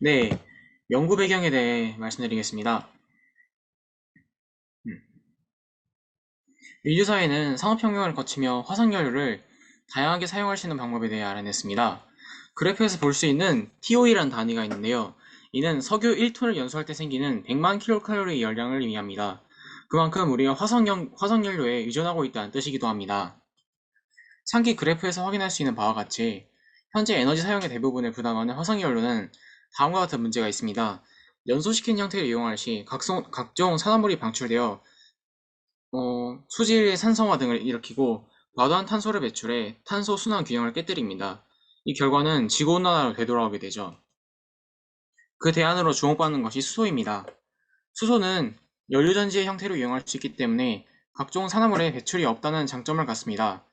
네, 연구 배경에 대해 말씀드리겠습니다. 음, 인류사회는 산업혁명을 거치며 화석연료를 다양하게 사용할 수 있는 방법에 대해 알아냈습니다. 그래프에서 볼 수 있는 TOE라는 단위가 있는데요. 이는 석유 1톤을 연소할 때 생기는 100만 킬로칼로리 열량을 의미합니다. 그만큼 우리가 화석연료에 의존하고 있다는 뜻이기도 합니다. 상기 그래프에서 확인할 수 있는 바와 같이 현재 에너지 사용의 대부분을 부담하는 화석연료는 다음과 같은 문제가 있습니다. 연소시킨 형태를 이용할 시 각종 산화물이 방출되어 수질의 산성화 등을 일으키고 과도한 탄소를 배출해 탄소 순환 균형을 깨뜨립니다. 이 결과는 지구온난화로 되돌아오게 되죠. 그 대안으로 주목받는 것이 수소입니다. 수소는 연료전지의 형태로 이용할 수 있기 때문에 각종 산화물에 배출이 없다는 장점을 갖습니다.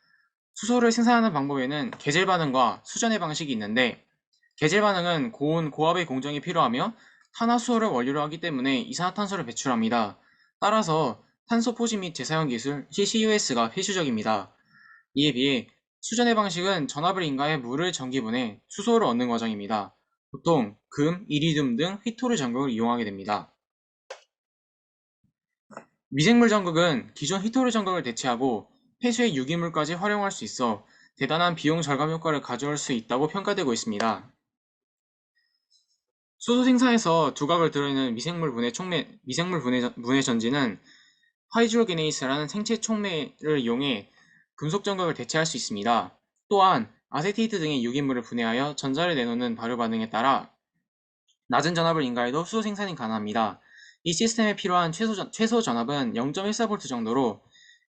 수소를 생산하는 방법에는 계절 반응과 수전의 방식이 있는데, 계절 반응은 고온, 고압의 공정이 필요하며 탄화수소를 원료로 하기 때문에 이산화탄소를 배출합니다. 따라서 탄소 포집 및 재사용 기술 CCUS가 필수적입니다. 이에 비해 수전의 방식은 전압을 인가해 물을 전기분해 수소를 얻는 과정입니다. 보통 금, 이리듐 등 휘토르 전극을 이용하게 됩니다. 미생물 전극은 기존 휘토르 전극을 대체하고 폐수의 유기물까지 활용할 수 있어 대단한 비용 절감 효과를 가져올 수 있다고 평가되고 있습니다. 수소 생산에서 두각을 드러내는 미생물 분해 전지는 하이드로게네이스라는 생체 촉매를 이용해 금속 전극을 대체할 수 있습니다. 또한 아세테이트 등의 유기물을 분해하여 전자를 내놓는 발효 반응에 따라 낮은 전압을 인가해도 수소 생산이 가능합니다. 이 시스템에 필요한 최소 전압은 0.14V 정도로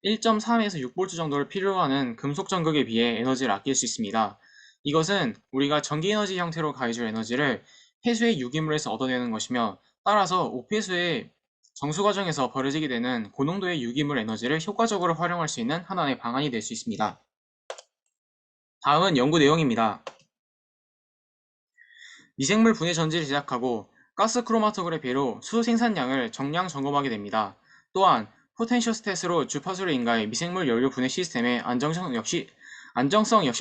1.3에서 6V 정도를 필요로 하는 금속 전극에 비해 에너지를 아낄 수 있습니다. 이것은 우리가 전기에너지 형태로 가해줄 에너지를 폐수의 유기물에서 얻어내는 것이며, 따라서 오폐수의 정수 과정에서 버려지게 되는 고농도의 유기물 에너지를 효과적으로 활용할 수 있는 하나의 방안이 될 수 있습니다. 다음은 연구 내용입니다. 미생물 분해 전지를 제작하고 가스 크로마토그래피로 수소 생산량을 정량 점검하게 됩니다. 또한 포텐시오스탯으로 주파수를 인가해 미생물 연료 분해 시스템의 안정성 역시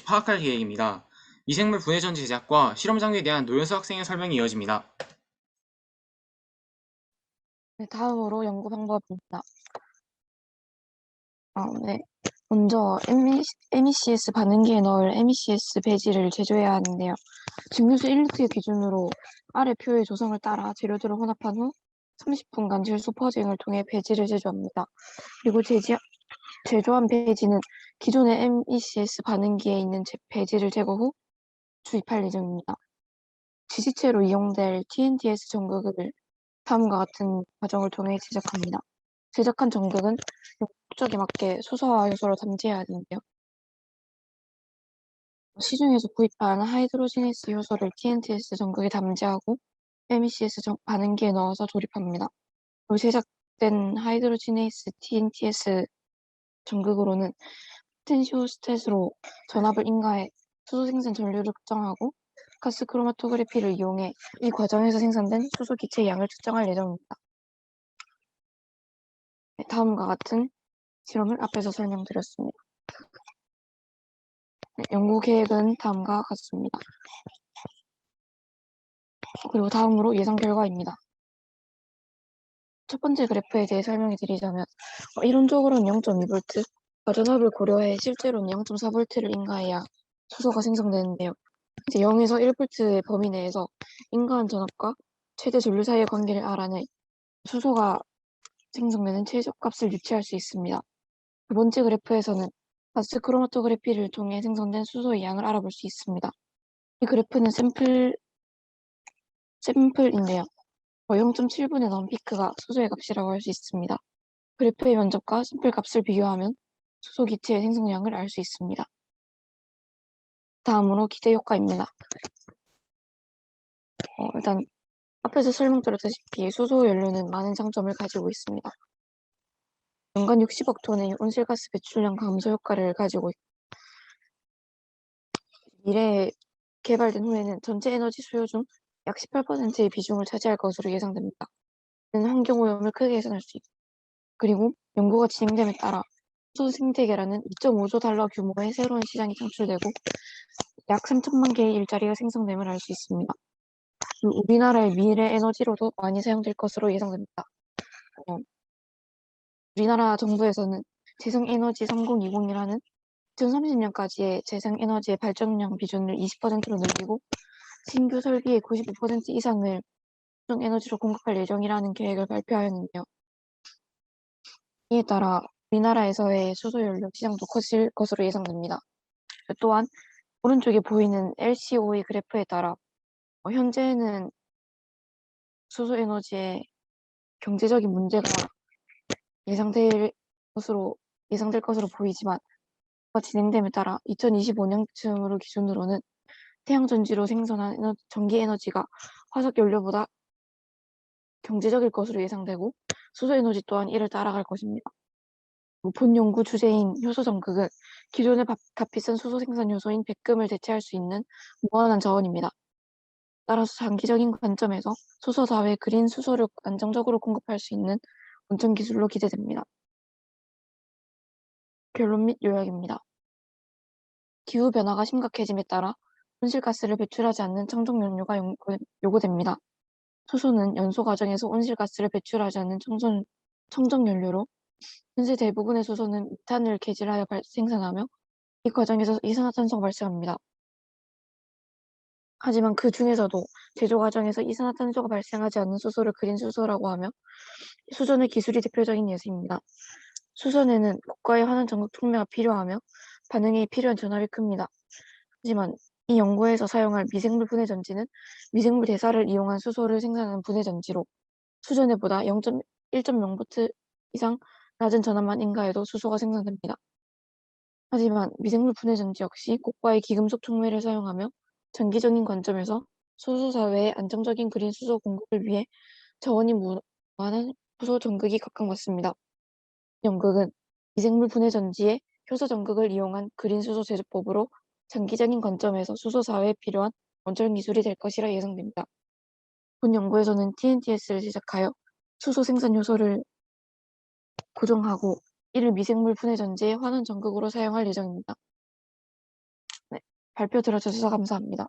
파악할 계획입니다. 미생물 분해 전지 제작과 실험 장비에 대한 노현수 학생의 설명이 이어집니다. 네, 다음으로 연구 방법입니다. 네. 먼저 MECS 반응기에 넣을 MECS 배지를 제조해야 하는데요. 증류수 1리터 기준으로 아래 표의 조성을 따라 재료들을 혼합한 후 30분간 질소 퍼징을 통해 배지를 제조합니다. 그리고 제조한 배지는 기존의 MECS 반응기에 있는 배지를 제거 후 주입할 예정입니다. 지지체로 이용될 TNTS 전극을 다음과 같은 과정을 통해 제작합니다. 제작한 전극은 목적에 맞게 수소와 요소를 담재해야 하는데요. 시중에서 구입한 하이드로지네스 요소를 TNTS 전극에 담재하고 MECS 반응기에 넣어서 조립합니다. 그리고 제작된 하이드로지네이스 TNTS 전극으로는 포텐시오스탯으로 전압을 인가해 수소 생산 전류를 측정하고 가스 크로마토그래피를 이용해 이 과정에서 생산된 수소 기체의 양을 측정할 예정입니다. 다음과 같은 실험을 앞에서 설명드렸습니다. 연구 계획은 다음과 같습니다. 그리고 다음으로 예상 결과입니다. 첫 번째 그래프에 대해 설명해 드리자면 이론적으로는 0.2V, 과전압을 고려해 실제로는 0.4V를 인가해야 수소가 생성되는데요. 이제 0에서 1V의 범위 내에서 인가한 전압과 최대 전류 사이의 관계를 알아내 수소가 생성되는 최저값을 유추할 수 있습니다. 두 번째 그래프에서는 가스 크로마토그래피를 통해 생성된 수소의 양을 알아볼 수 있습니다. 이 그래프는 샘플인데요. 0.7분에 넣은 피크가 수소의 값이라고 할 수 있습니다. 그래프의 면적과 샘플 값을 비교하면 수소 기체의 생성량을 알 수 있습니다. 다음으로 기대 효과입니다. 일단 앞에서 설명드렸다시피 수소 연료는 많은 장점을 가지고 있습니다. 연간 60억 톤의 온실가스 배출량 감소 효과를 가지고 있고, 미래에 개발된 후에는 전체 에너지 수요 중 약 18%의 비중을 차지할 것으로 예상됩니다. 이는 환경오염을 크게 개선할 수 있고, 그리고 연구가 진행됨에 따라 수소 생태계라는 2.5조 달러 규모의 새로운 시장이 창출되고 약 3천만 개의 일자리가 생성됨을 알 수 있습니다. 우리나라의 미래 에너지로도 많이 사용될 것으로 예상됩니다. 어, 우리나라 정부에서는 재생에너지 3020이라는 2030년까지의 재생에너지의 발전량 비중을 20%로 늘리고 신규 설비의 95% 이상을 에너지로 공급할 예정이라는 계획을 발표하였는데요. 이에 따라 우리나라에서의 수소연료 시장도 커질 것으로 예상됩니다. 또한 오른쪽에 보이는 LCOE 그래프에 따라 현재는 수소에너지의 경제적인 문제가 예상될 예상될 것으로 보이지만 진행됨에 따라 2025년쯤으로 기준으로는 태양전지로 생산한 전기 에너지가 화석 연료보다 경제적일 것으로 예상되고 수소에너지 또한 이를 따라갈 것입니다. 본 연구 주제인 효소 전극은 기존의 값비싼 수소 생산 요소인 백금을 대체할 수 있는 무한한 자원입니다. 따라서 장기적인 관점에서 수소 사회 그린 수소를 안정적으로 공급할 수 있는 원천 기술로 기대됩니다. 결론 및 요약입니다. 기후변화가 심각해짐에 따라 온실가스를 배출하지 않는 청정연료가 요구됩니다. 수소는 연소 과정에서 온실가스를 배출하지 않는 청정연료로 현재 대부분의 수소는 미탄을 개질하여 생산하며 이 과정에서 이산화탄소가 발생합니다. 하지만 그 중에서도 제조 과정에서 이산화탄소가 발생하지 않는 수소를 그린 수소라고 하며 수전의 기술이 대표적인 예시입니다. 수전에는 고가의 환원 전극 촉매가 필요하며 반응에 필요한 전압이 큽니다. 하지만 이 연구에서 사용할 미생물 분해 전지는 미생물 대사를 이용한 수소를 생산하는 분해 전지로 수전에 보다 1.0V 이상 낮은 전압만 인가해도 수소가 생산됩니다. 하지만 미생물 분해 전지 역시 고가의 기금속 촉매를 사용하며 장기적인 관점에서 수소 사회의 안정적인 그린 수소 공급을 위해 자원이 무한한 수소 전극이 각광받습니다. 연극은 미생물 분해 전지에 효소 전극을 이용한 그린 수소 제조법으로 장기적인 관점에서 수소 사회에 필요한 원천 기술이 될 것이라 예상됩니다. 본 연구에서는 TNTS를 제작하여 수소 생산 요소를 고정하고 이를 미생물 분해 전지의 환원 전극으로 사용할 예정입니다. 네, 발표 들어주셔서 감사합니다.